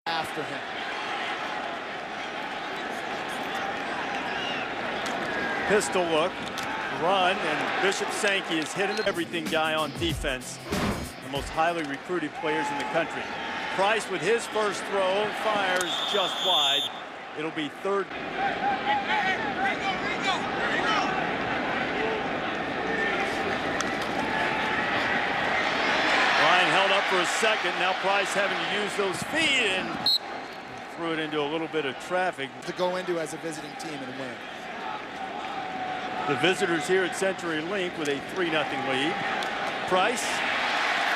after him. Pistol look, run, and Bishop Sankey is hitting the everything guy on defense. The most highly recruited players in the country. Price with his first throw fires just wide. It'll be third. Line held up for a second. Now Price having to use those feet and threw it into a little bit of traffic. To go into as a visiting team and win. The visitors here at CenturyLink with a 3-0 lead. Price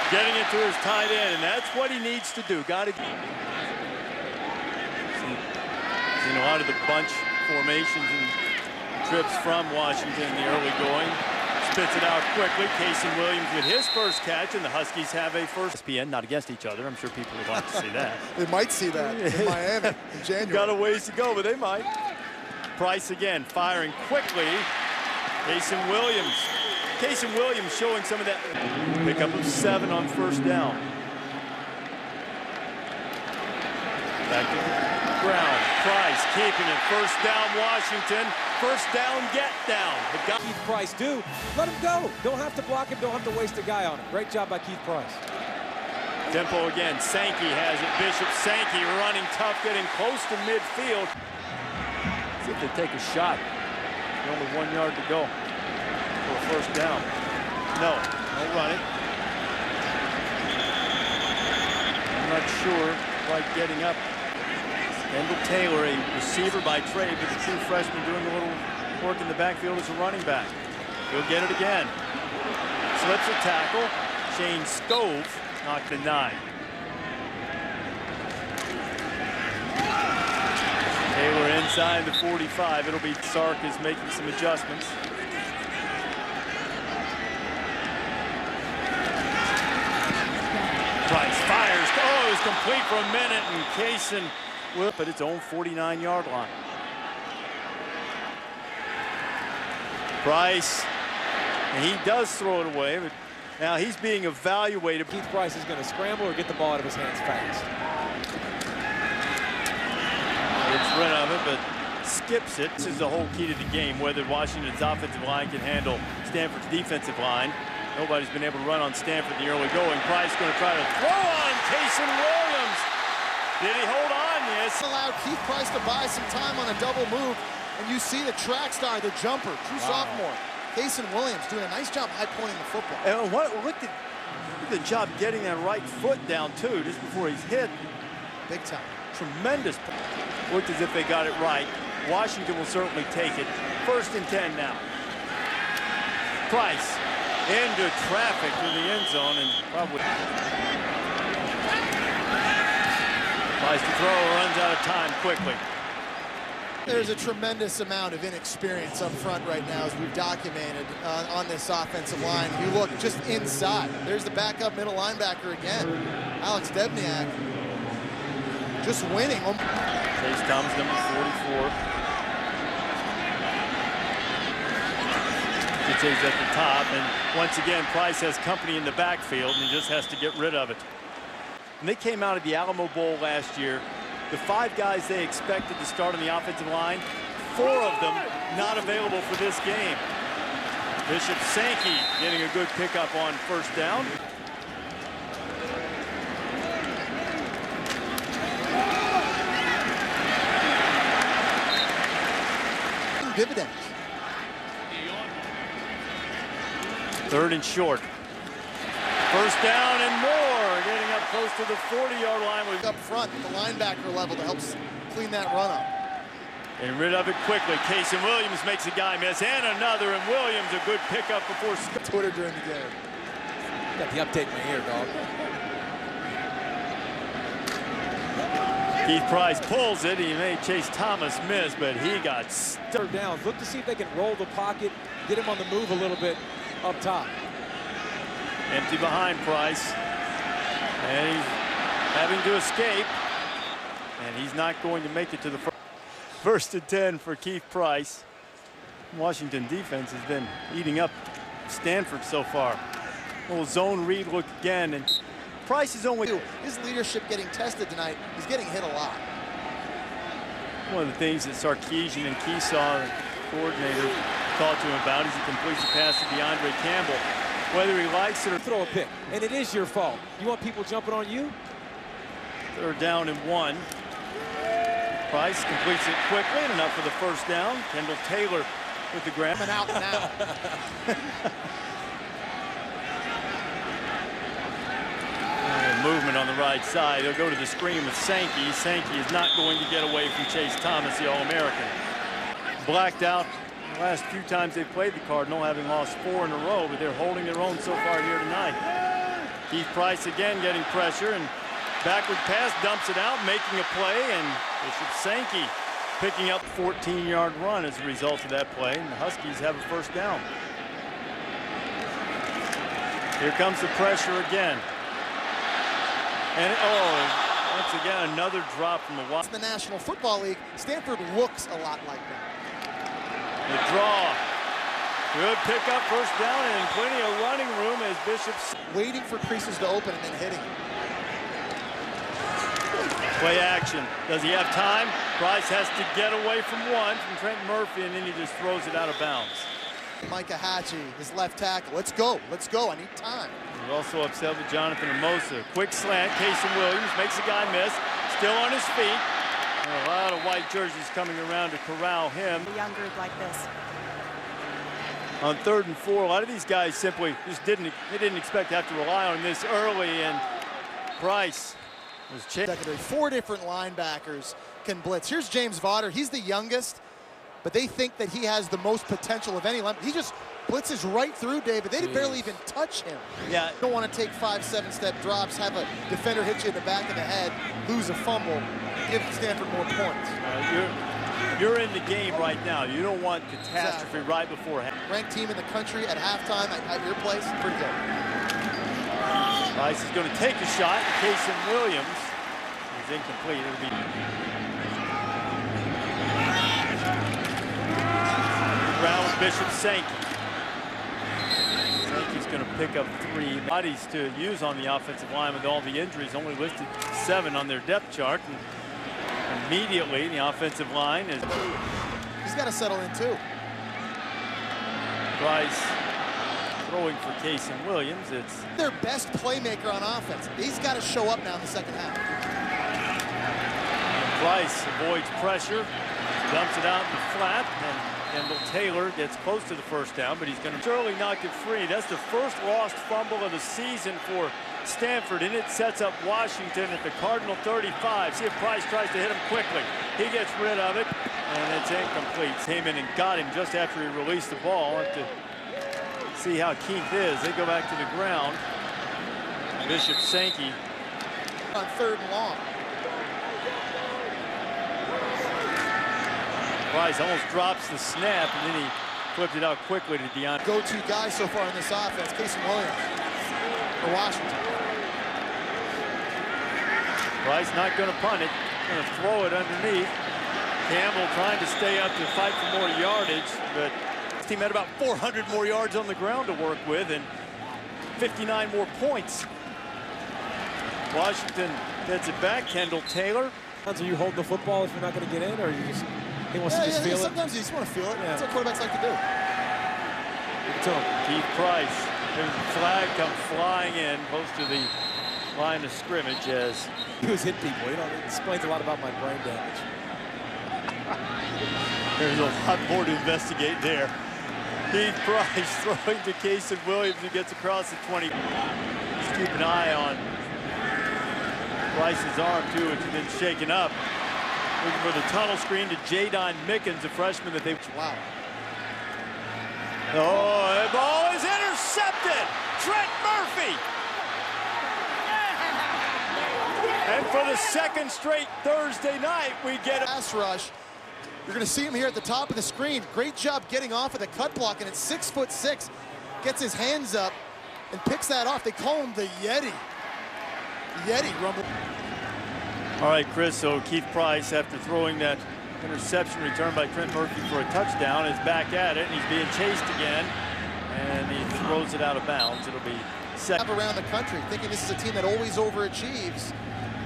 getting it to his tight end, and that's what he needs to do. Got to seen a lot of the bunch formations and trips from Washington in the early going. Spits it out quickly. Casey Williams with his first catch, and the Huskies have a first. ESPN, not against each other. I'm sure people would like to see that. They might see that in Miami in January. Got a ways to go, but they might. Price again, firing quickly. Casey Williams showing some of that. Pickup of 7 on first down. Back to the ground. Price keeping it. First down, Washington. First down, get down. Keith Price do. Let him go. Don't have to block him. Don't have to waste a guy on him. Great job by Keith Price. Tempo again. Sankey has it. Bishop Sankey running tough, getting close to midfield. See if they take a shot. Only 1 yard to go for a first down. No, don't run it. I'm not sure quite getting up. Kendall Taylor, a receiver by trade, but the true freshman doing a little work in the backfield as a running back. He'll get it again. Slips a tackle. Shane Stove knocked the 9. Taylor inside the 45. It'll be Sark is making some adjustments. Price fires. Oh, it was complete for a minute, and Kaysen whip at its own 49-yard line. Price, and he does throw it away, but now he's being evaluated. Keith Price is going to scramble or get the ball out of his hands fast. Gets rid of it, but skips it. This is the whole key to the game, whether Washington's offensive line can handle Stanford's defensive line. Nobody's been able to run on Stanford in the early going. Price going to try to throw on Casey Williams. Did he hold on? Yes. Allowed Keith Price to buy some time on a double move, and you see the track star, the jumper, true sophomore, Casey Williams doing a nice job high pointing the football. And look at the job getting that right foot down too, just before he's hit. Big time. Tremendous. Looked as if they got it right. Washington will certainly take it. 1st and 10 now. Price into traffic through the end zone and probably tries to throw, runs out of time quickly. There's a tremendous amount of inexperience up front right now, as we've documented on this offensive line. You look just inside. There's the backup middle linebacker again, Alex Debniak, just winning. Chase Thomas, number 44. He's at the top, and once again, Price has company in the backfield, and he just has to get rid of it. And they came out of the Alamo Bowl last year. The 5 guys they expected to start on the offensive line, 4 of them not available for this game. Bishop Sankey getting a good pickup on first down. Dividends. 3rd and short. First down and more. Getting up close to the 40-yard line. With up front at the linebacker level to help clean that run up. And rid of it quickly. Casey Williams makes a guy miss, and another, and Williams a good pickup before Twitter during the game. Got the update in my ear, dog. Keith Price pulls it. He made Chase Thomas miss, but he got stuck down. Look to see if they can roll the pocket, get him on the move a little bit up top. Empty behind Price, and he's having to escape, and he's not going to make it to the 1st and 10 for Keith Price. Washington defense has been eating up Stanford so far. Little zone read look again, and Price is only... His leadership getting tested tonight. He's getting hit a lot. One of the things that Sarkisian and Keesaw, the coordinator, talked to him about is he completes the pass to DeAndre Campbell. Whether he likes it or... Throw a pick, and it is your fault. You want people jumping on you? 3rd down and 1. Price completes it quickly and enough for the first down. Kendall Taylor with the grab. And out now. Movement on the right side. He'll go to the screen with Sankey. Sankey is not going to get away from Chase Thomas, the All-American. Blacked out the last few times they've played the Cardinal, having lost 4 in a row, but they're holding their own so far here tonight. Keith Price again getting pressure, and backward pass dumps it out, making a play, and Bishop Sankey picking up a 14-yard run as a result of that play, and the Huskies have a first down. Here comes the pressure again. And once again, another drop from the wide. The National Football League, Stanford looks a lot like that. The draw. Good pickup, first down, and plenty of running room as Bishop's waiting for creases to open and then hitting it. Play action. Does he have time? Price has to get away from one from Trent Murphy, and then he just throws it out of bounds. Micah Hatchie, his left tackle. Let's go. Let's go. I need time. He's also upset with Jonathan Hermosa. Quick slant. Casey Williams makes the guy miss. Still on his feet. And a lot of white jerseys coming around to corral him. A young group like this. On 3rd and 4, a lot of these guys simply just didn't expect to have to rely on this early, and Price was secondary. 4 different linebackers can blitz. Here's James Vaughter. He's the youngest, but they think that he has the most potential of any linebacker. He just blitzes right through David. They barely even touch him. Yeah. You don't want to take 5-7-step drops, have a defender hit you in the back of the head, lose a fumble, give Stanford more points. You're in the game right now. You don't want catastrophe right beforehand. Ranked team in the country at halftime at your place, pretty good. Price is going to take a shot. Casey Williams is incomplete. It'll be ground with Bishop Sankey. Sankey's going to pick up 3 bodies to use on the offensive line with all the injuries. Only listed 7 on their depth chart. And immediately, the offensive line is... He's got to settle in, too. Price throwing for Casey Williams. It's their best playmaker on offense. He's got to show up now in the second half. Price avoids pressure, dumps it out in the flat, and Kendall Taylor gets close to the first down, but he's going to surely knock it free. That's the first lost fumble of the season for Stanford, and it sets up Washington at the Cardinal 35. See if Price tries to hit him quickly. He gets rid of it, and it's incomplete. Came in and got him just after he released the ball. Have to see how Keith is. They go back to the ground. Bishop Sankey on 3rd and long. Price almost drops the snap, and then he flipped it out quickly to DeAndre. Go-to guy so far in this offense, Casey Williams for Washington. Price not going to punt it, going to throw it underneath. Campbell trying to stay up to fight for more yardage, but his team had about 400 more yards on the ground to work with and 59 more points. Washington gets it back. Kendall Taylor. Are you holding the football if you're not going to get in, or you just he wants to just feel it? Sometimes you just want to feel it. Yeah. That's what quarterbacks like to do. Keith Price. His flag comes flying in close to the line of scrimmage as he was hit people. You know, it explains a lot about my brain damage. There's a lot more to investigate there. Keith Price throwing to Casey Williams, who gets across the 20. Just keep an eye on Price's arm too, which has been shaken up. Looking for the tunnel screen to Jadon Mickens, a freshman that they... Wow. Oh, the ball is intercepted! Trent Murphy! And for the second straight Thursday night, we get a pass rush. You're going to see him here at the top of the screen. Great job getting off of the cut block, and at 6'6", gets his hands up and picks that off. They call him the Yeti. Yeti rumble. All right, Chris, so Keith Price, after throwing that interception returned by Trent Murphy for a touchdown, is back at it, and he's being chased again, and he throws it out of bounds. It'll be Second. Around the country, thinking this is a team that always overachieves,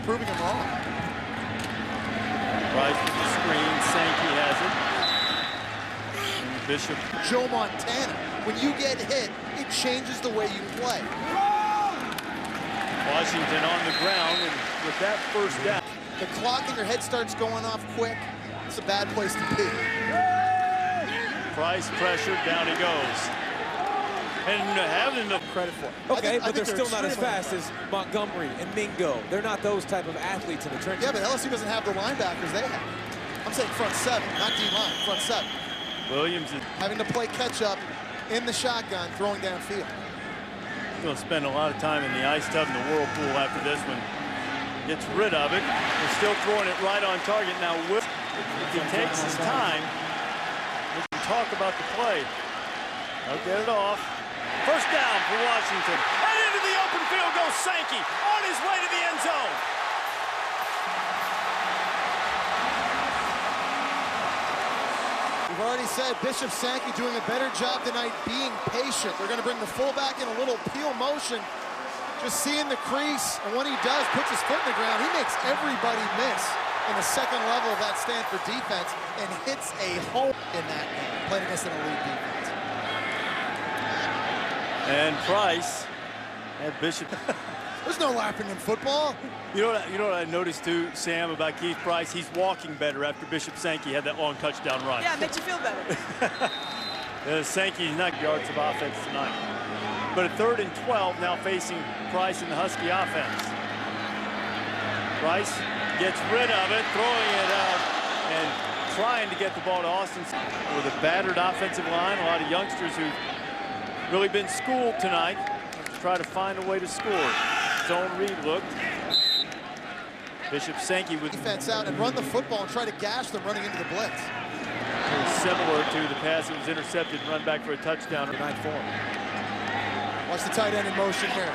proving them wrong. Price with the screen. Sankey has it. And Bishop. Joe Montana, when you get hit, it changes the way you play. Washington on the ground, and with that first down. The clock in your head starts going off quick. It's a bad place to be. Price pressured, down he goes. And having enough Credit for it. Okay, but they're still not as extremely- fast as Montgomery and Mingo. They're not those type of athletes in the trenches. Yeah, but LSU doesn't have the linebackers they have. I'm saying front seven, not D-line, front seven. Williams is Having to play catch-up in the shotgun, throwing downfield. going to spend a lot of time in the ice tub in the whirlpool after this one. Gets rid of it. They're still throwing it right on target. Now, if he takes his time, we can talk about the play. I'll get it off. First down for Washington. And into the open field goes Sankey on his way to the end zone. We've already said Bishop Sankey doing a better job tonight being patient. They're going to bring the fullback in a little peel motion, just seeing the crease, and when he does, puts his foot in the ground, he makes everybody miss in the second level of that Stanford defense and hits a home in that game, playing against an elite defense. And Price had Bishop. There's no laughing in football. You know what I noticed too, Sam, about Keith Price? He's walking better after Bishop Sankey had that long touchdown run. Yeah, it makes you feel better. Sankey's not yards of offense tonight. But at 3rd and 12, now facing Price in the Husky offense. Price gets rid of it, throwing it out, and trying to get the ball to Austin with a battered offensive line. A lot of youngsters who've really been schooled tonight to try to find a way to score. Zone read look. Bishop Sankey with Defense out and run the football and try to gash them running into the blitz. similar to the pass that was intercepted and run back for a touchdown. Tonight for him. Watch the tight end in motion here.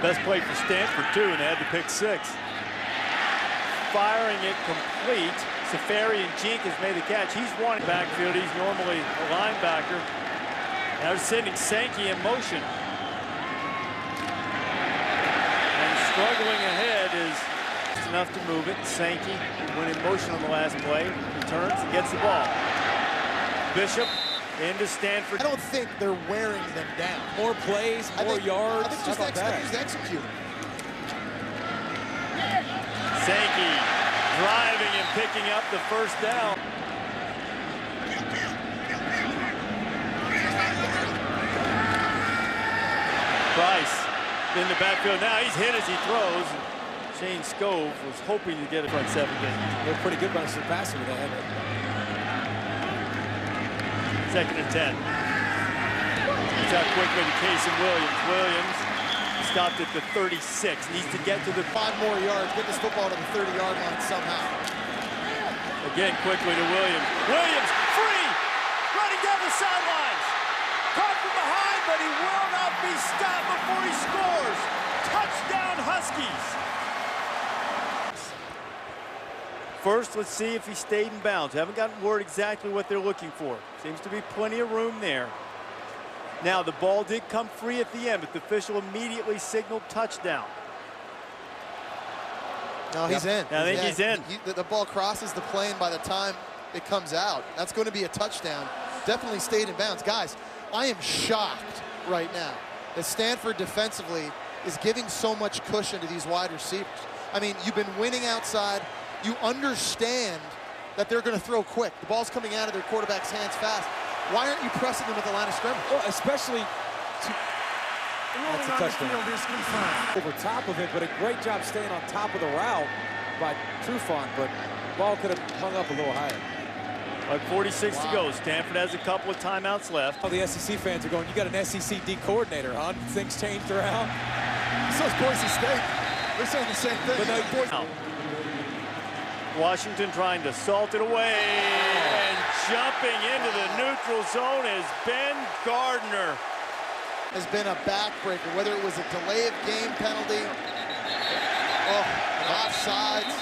Best play for Stanford too, and they had to pick 6. Firing it complete. Safari and Jink has made the catch. He's wanting backfield. He's normally a linebacker. Now they're sending Sankey in motion. And struggling ahead is just enough to move it. Sankey went in motion on the last play. Returns and gets the ball. Bishop into Stanford. I don't think they're wearing them down. More plays, more yards. I think just execute. Sankey driving and picking up the first down. Price in the backfield. Now he's hit as he throws. Shane Scove was hoping to get a front 7 game. They're pretty good runners for passing with that. 2nd and 10. It's out quickly to Casey Williams. Williams stopped at the 36. Needs to get to the 5 more yards. Get this football to the 30-yard line somehow. Again, quickly to Williams. Williams, free! Running down the sidelines. Caught from behind, but he will not be stopped before he scores. Touchdown, Huskies. First, let's see if he stayed in bounds. Haven't gotten word exactly what they're looking for. Seems to be plenty of room there. Now, the ball did come free at the end, but the official immediately signaled touchdown. No, he's in. I think he's in. The ball crosses the plane by the time it comes out. That's going to be a touchdown. Definitely stayed in bounds. Guys, I am shocked right now that Stanford defensively is giving so much cushion to these wide receivers. I mean, you've been winning outside. You understand that they're going to throw quick. The ball's coming out of their quarterback's hands fast. Why aren't you pressing them at the line of scrimmage? Well, especially that's a touchdown. Over top of it, but a great job staying on top of the route by Trufant, but ball could have hung up a little higher. Like 46 to go. Stanford has a couple of timeouts left. All the SEC fans are going, you got an SEC D coordinator, huh? Things changed around. So is Boise State. They're saying the same thing. But no, Washington trying to salt it away, and jumping into the neutral zone is Ben Gardner. Has been a backbreaker, whether it was a delay of game penalty, offsides.